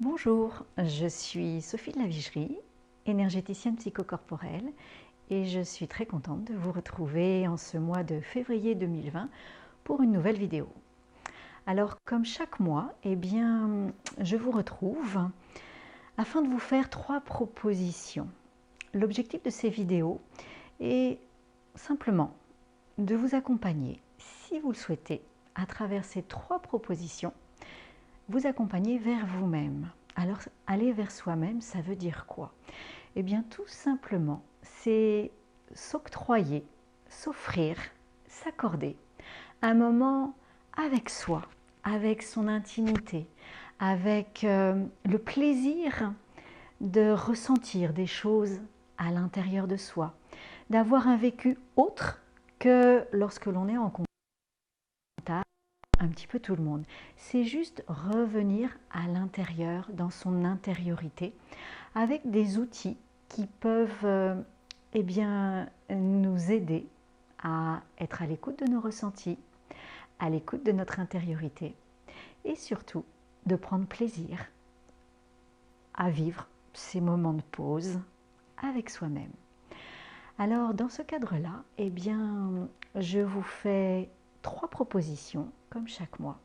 Bonjour, je suis Sophie de la Vigerie, énergéticienne psychocorporelle, et je suis très contente de vous retrouver en ce mois de février 2020 pour une nouvelle vidéo. Alors, comme chaque mois, je vous retrouve afin de vous faire 3 propositions. L'objectif de ces vidéos est simplement de vous accompagner, si vous le souhaitez, à travers ces 3 propositions, vous accompagner vers vous-même. Alors, aller vers soi-même, ça veut dire quoi? Eh bien, tout simplement, c'est s'octroyer, s'offrir, s'accorder un moment avec soi, avec son intimité, avec le plaisir de ressentir des choses à l'intérieur de soi, d'avoir un vécu autre que lorsque l'on est en contact un petit peu tout le monde. C'est juste revenir à l'intérieur, dans son intériorité, avec des outils qui peuvent nous aider à être à l'écoute de nos ressentis, à l'écoute de notre intériorité et surtout de prendre plaisir à vivre ces moments de pause avec soi-même. Alors dans ce cadre-là, je vous fais 3 propositions comme chaque mois.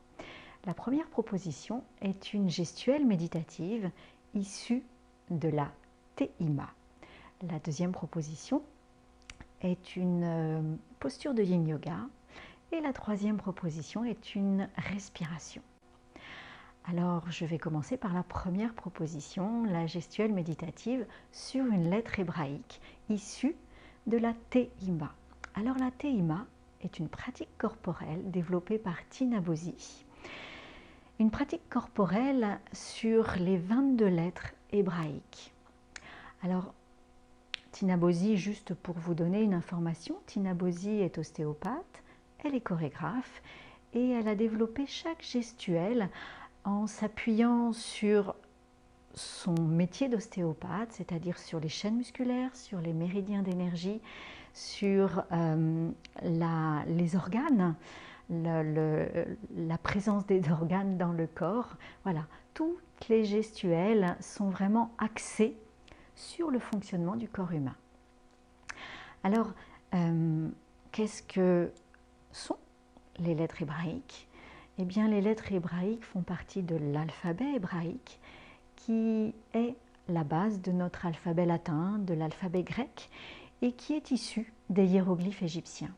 La première proposition est une gestuelle méditative issue de la TIMA. La deuxième proposition est une posture de Yin Yoga. Et la troisième proposition est une respiration. Alors, je vais commencer par la première proposition, la gestuelle méditative sur une lettre hébraïque issue de la TIMA. Alors, la TIMA est une pratique corporelle développée par Tina Bozzi. Une pratique corporelle sur les 22 lettres hébraïques. Alors, Tina Bozzi, juste pour vous donner une information, Tina Bozzi est ostéopathe, elle est chorégraphe et elle a développé chaque gestuelle en s'appuyant sur son métier d'ostéopathe, c'est-à-dire sur les chaînes musculaires, sur les méridiens d'énergie, sur les organes, la présence des organes dans le corps. Voilà, toutes les gestuelles sont vraiment axées sur le fonctionnement du corps humain. Alors, qu'est-ce que sont les lettres hébraïques? Eh bien, les lettres hébraïques font partie de l'alphabet hébraïque qui est la base de notre alphabet latin, de l'alphabet grec et qui est issu des hiéroglyphes égyptiens.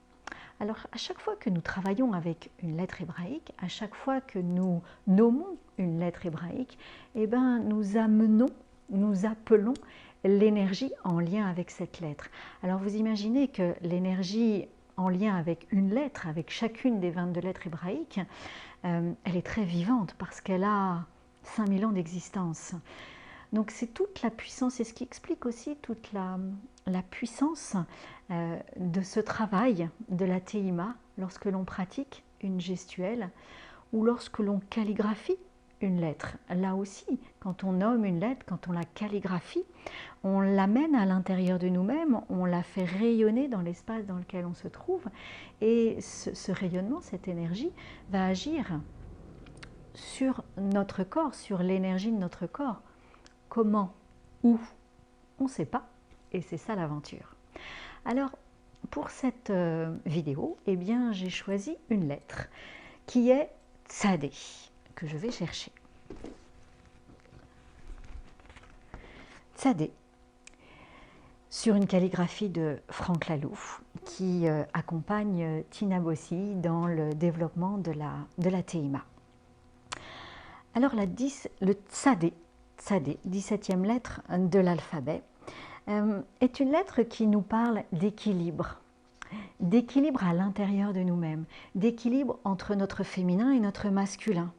Alors, à chaque fois que nous travaillons avec une lettre hébraïque, à chaque fois que nous nommons une lettre hébraïque, nous appelons l'énergie en lien avec cette lettre. Alors, vous imaginez que l'énergie en lien avec une lettre, avec chacune des 22 lettres hébraïques, elle est très vivante parce qu'elle a 5000 ans d'existence. Donc c'est toute la puissance, et ce qui explique aussi toute la puissance de ce travail de la TIMA lorsque l'on pratique une gestuelle ou lorsque l'on calligraphie une lettre. Là aussi, quand on nomme une lettre, quand on la calligraphie, on l'amène à l'intérieur de nous-mêmes, on la fait rayonner dans l'espace dans lequel on se trouve, et ce rayonnement, cette énergie, va agir sur notre corps, sur l'énergie de notre corps. Comment? Où? On ne sait pas, et c'est ça l'aventure. Alors, pour cette vidéo, j'ai choisi une lettre qui est Tzadé, que je vais chercher. Tzadé, sur une calligraphie de Franck Lalouf, qui accompagne Tina Bozzi dans le développement de la TIMA. Alors, le Tzadé, 17e lettre de l'alphabet, est une lettre qui nous parle d'équilibre à l'intérieur de nous-mêmes, d'équilibre entre notre féminin et notre masculin.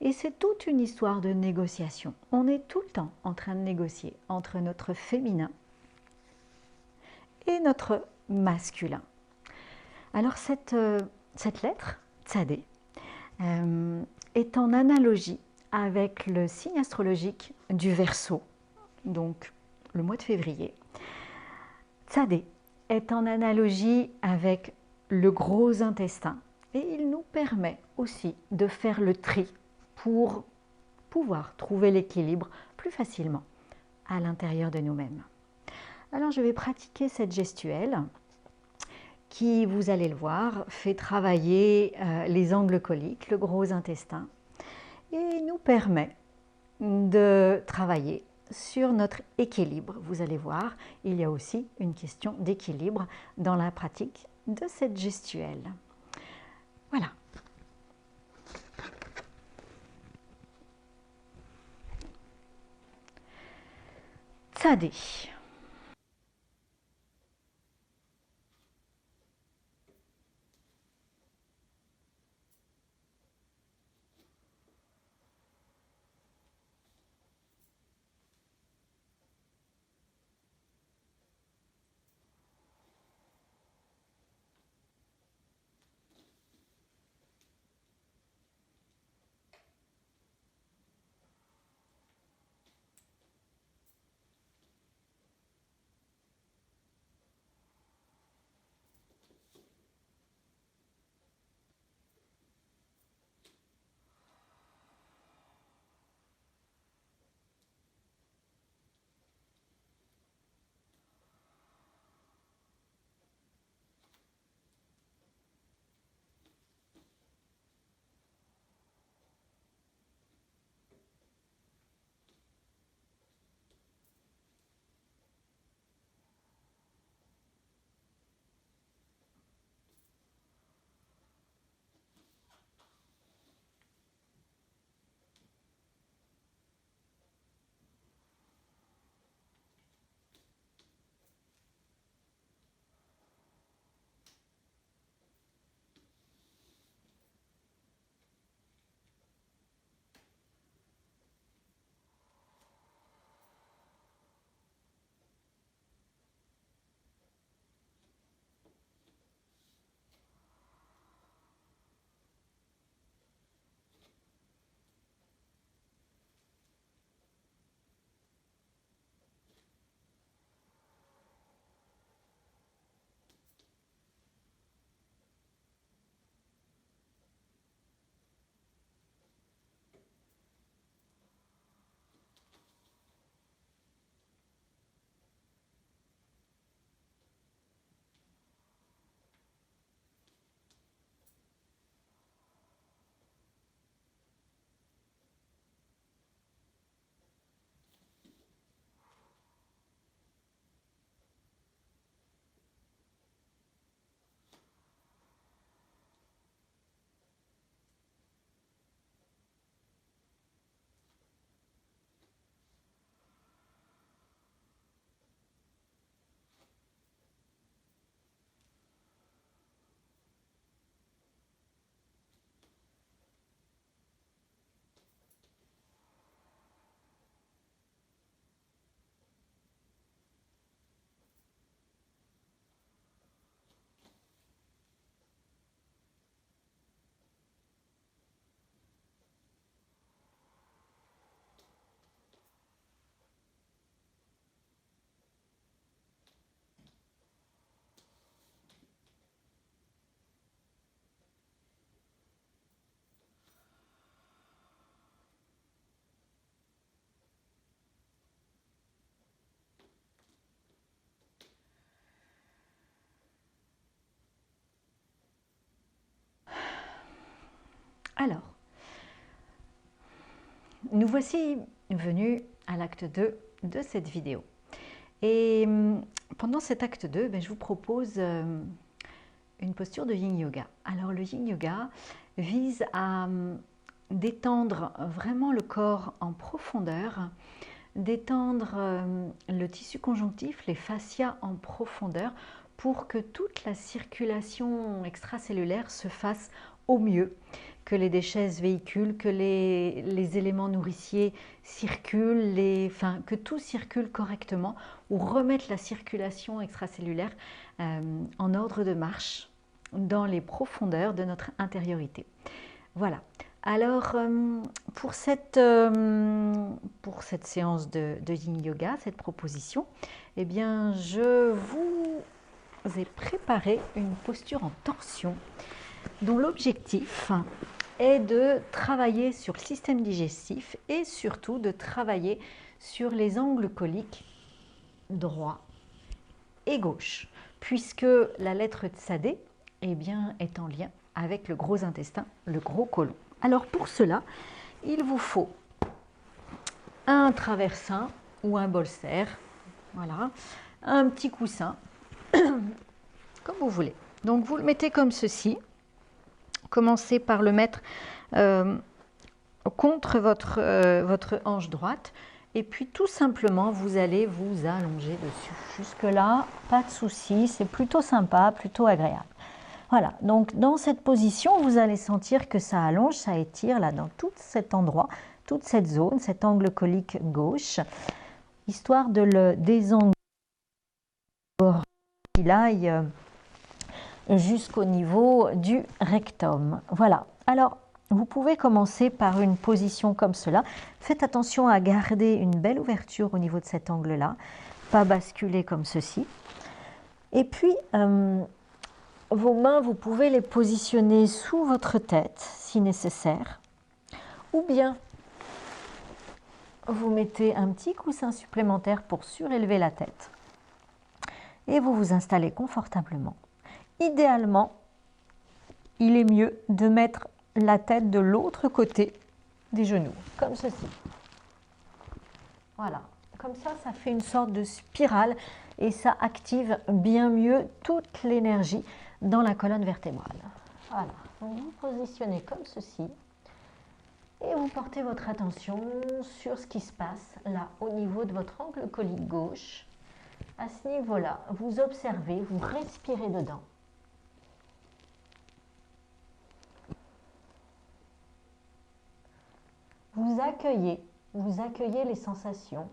Et c'est toute une histoire de négociation. On est tout le temps en train de négocier entre notre féminin et notre masculin. Alors cette lettre, Tzadé, est en analogie avec le signe astrologique du Verseau, donc le mois de février. Tzadé est en analogie avec le gros intestin et il nous permet aussi de faire le tri pour pouvoir trouver l'équilibre plus facilement à l'intérieur de nous-mêmes. Alors je vais pratiquer cette gestuelle qui, vous allez le voir, fait travailler les angles coliques, le gros intestin, et nous permet de travailler sur notre équilibre. Vous allez voir, il y a aussi une question d'équilibre dans la pratique de cette gestuelle. Voilà. Tzadé. Alors, nous voici venus à l'acte 2 de cette vidéo. Et pendant cet acte 2, je vous propose une posture de Yin Yoga. Alors le Yin Yoga vise à détendre vraiment le corps en profondeur, d'étendre le tissu conjonctif, les fascias en profondeur, pour que toute la circulation extracellulaire se fasse au mieux, que les déchets se véhiculent, que les éléments nourriciers circulent, que tout circule correctement, ou remettre la circulation extracellulaire en ordre de marche dans les profondeurs de notre intériorité. Voilà. Alors, pour cette séance de Yin Yoga, cette proposition, eh bien, je vous ai préparé une posture en torsion dont l'objectif est de travailler sur le système digestif et surtout de travailler sur les angles coliques droit et gauche, puisque la lettre Tsadé eh bien, est en lien avec le gros intestin, le gros côlon. Alors pour cela, il vous faut un traversin ou un bolster, voilà, un petit coussin, comme vous voulez. Donc vous le mettez comme ceci. Commencez par le mettre contre votre hanche droite et puis tout simplement vous allez vous allonger dessus. Jusque là, pas de souci, c'est plutôt sympa, plutôt agréable. Voilà, donc dans cette position, vous allez sentir que ça allonge, ça étire là dans tout cet endroit, toute cette zone, cet angle colique gauche, histoire de le désengorer, qu'il aille jusqu'au niveau du rectum. Voilà, alors vous pouvez commencer par une position comme cela. Faites attention à garder une belle ouverture au niveau de cet angle-là, pas basculer comme ceci. Et puis, vos mains, vous pouvez les positionner sous votre tête si nécessaire, ou bien vous mettez un petit coussin supplémentaire pour surélever la tête et vous vous installez confortablement. Idéalement, il est mieux de mettre la tête de l'autre côté des genoux, comme ceci. Voilà, comme ça, ça fait une sorte de spirale et ça active bien mieux toute l'énergie dans la colonne vertébrale. Voilà, donc vous positionnez comme ceci et vous portez votre attention sur ce qui se passe là au niveau de votre angle colique gauche. À ce niveau-là, vous observez, vous respirez dedans. Vous accueillez les sensations,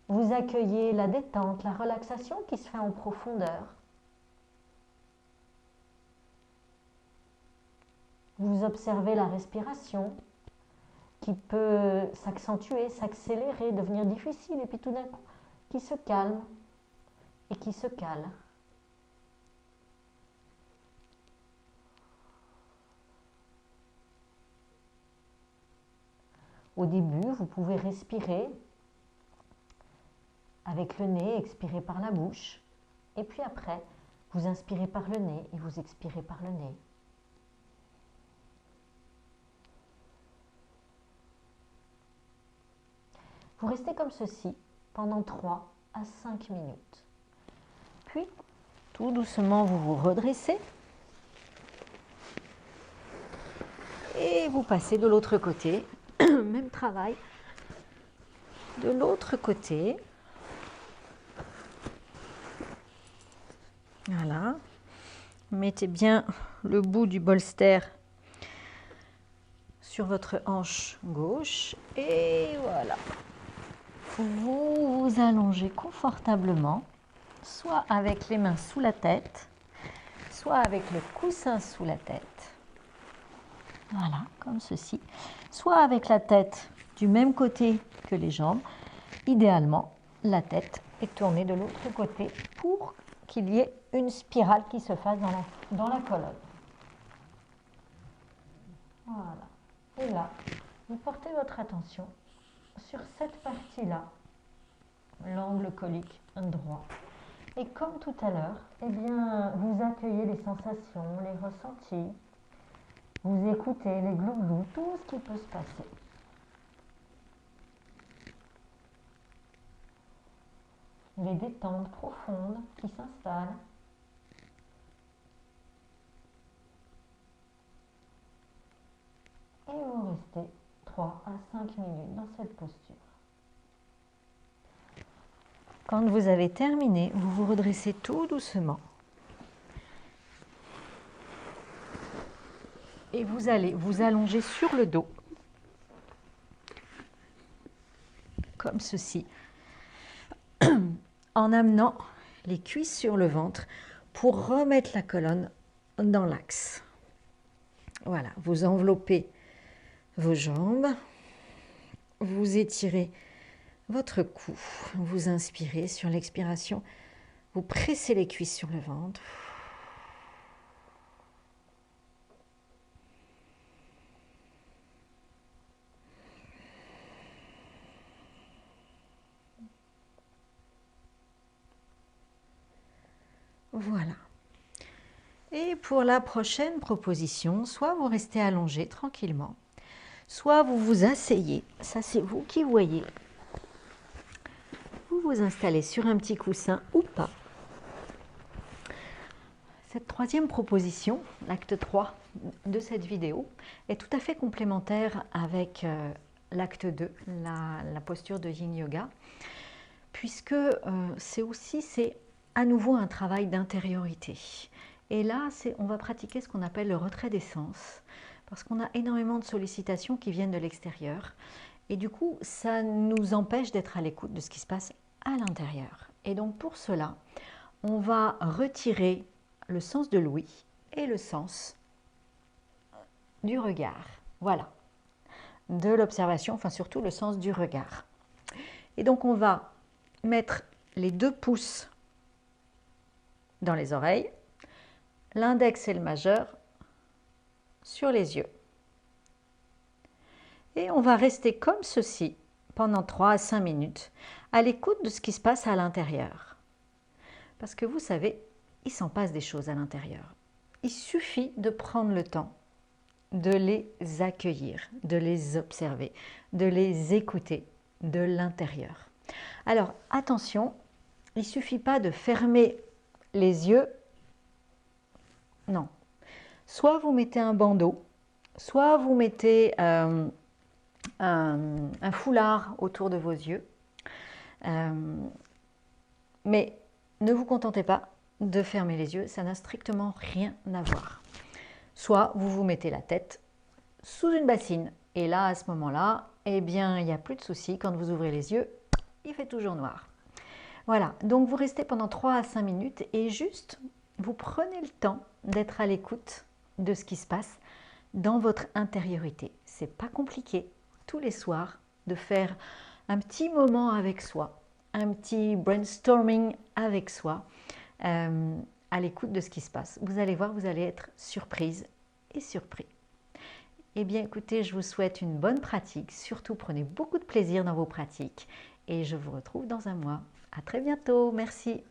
vous accueillez la détente, la relaxation qui se fait en profondeur. Vous observez la respiration qui peut s'accentuer, s'accélérer, devenir difficile et puis tout d'un coup qui se calme et qui se cale. Au début, vous pouvez respirer avec le nez, expirer par la bouche. Et puis après, vous inspirez par le nez et vous expirez par le nez. Vous restez comme ceci pendant 3 à 5 minutes. Puis, tout doucement, vous vous redressez et vous passez de l'autre côté. Même travail. De l'autre côté. Voilà. Mettez bien le bout du bolster sur votre hanche gauche et voilà. Vous vous allongez confortablement, soit avec les mains sous la tête, soit avec le coussin sous la tête. Voilà, comme ceci. Soit avec la tête du même côté que les jambes. Idéalement, la tête est tournée de l'autre côté pour qu'il y ait une spirale qui se fasse dans la colonne. Voilà. Et là, vous portez votre attention sur cette partie-là, l'angle colique droit. Et comme tout à l'heure, eh bien, vous accueillez les sensations, les ressentis, vous écoutez les glouglous, tout ce qui peut se passer. Les détentes profondes qui s'installent. Et vous restez 3 à 5 minutes dans cette posture. Quand vous avez terminé, vous vous redressez tout doucement. Et vous allez vous allonger sur le dos, comme ceci, en amenant les cuisses sur le ventre pour remettre la colonne dans l'axe. Voilà, vous enveloppez vos jambes, vous étirez votre cou, vous inspirez, sur l'expiration, vous pressez les cuisses sur le ventre. Voilà. Et pour la prochaine proposition, soit vous restez allongé tranquillement, soit vous vous asseyez, ça c'est vous qui voyez. Vous vous installez sur un petit coussin ou pas. Cette troisième proposition, l'acte 3 de cette vidéo, est tout à fait complémentaire avec l'acte 2, la posture de Yin Yoga, puisque c'est à nouveau un travail d'intériorité. Et là, on va pratiquer ce qu'on appelle le retrait des sens, parce qu'on a énormément de sollicitations qui viennent de l'extérieur. Et du coup, ça nous empêche d'être à l'écoute de ce qui se passe à l'intérieur. Et donc pour cela, on va retirer le sens de l'ouïe et le sens du regard. Voilà, de l'observation, enfin surtout le sens du regard. Et donc on va mettre les 2 pouces dans les oreilles, l'index et le majeur sur les yeux. Et on va rester comme ceci pendant 3 à 5 minutes à l'écoute de ce qui se passe à l'intérieur. Parce que vous savez, il s'en passe des choses à l'intérieur. Il suffit de prendre le temps de les accueillir, de les observer, de les écouter de l'intérieur. Alors attention, il ne suffit pas de fermer les yeux. Non. Soit vous mettez un bandeau, soit vous mettez un foulard autour de vos yeux. Mais ne vous contentez pas de fermer les yeux, ça n'a strictement rien à voir. Soit vous vous mettez la tête sous une bassine, et là, à ce moment-là, eh bien, il n'y a plus de souci. Quand vous ouvrez les yeux, il fait toujours noir. Voilà, donc vous restez pendant 3 à 5 minutes et juste, vous prenez le temps d'être à l'écoute de ce qui se passe dans votre intériorité. C'est pas compliqué, tous les soirs, de faire un petit moment avec soi, un petit brainstorming avec soi, à l'écoute de ce qui se passe. Vous allez voir, vous allez être surprise et surpris. Eh bien écoutez, je vous souhaite une bonne pratique, surtout prenez beaucoup de plaisir dans vos pratiques et je vous retrouve dans un mois. À très bientôt, merci.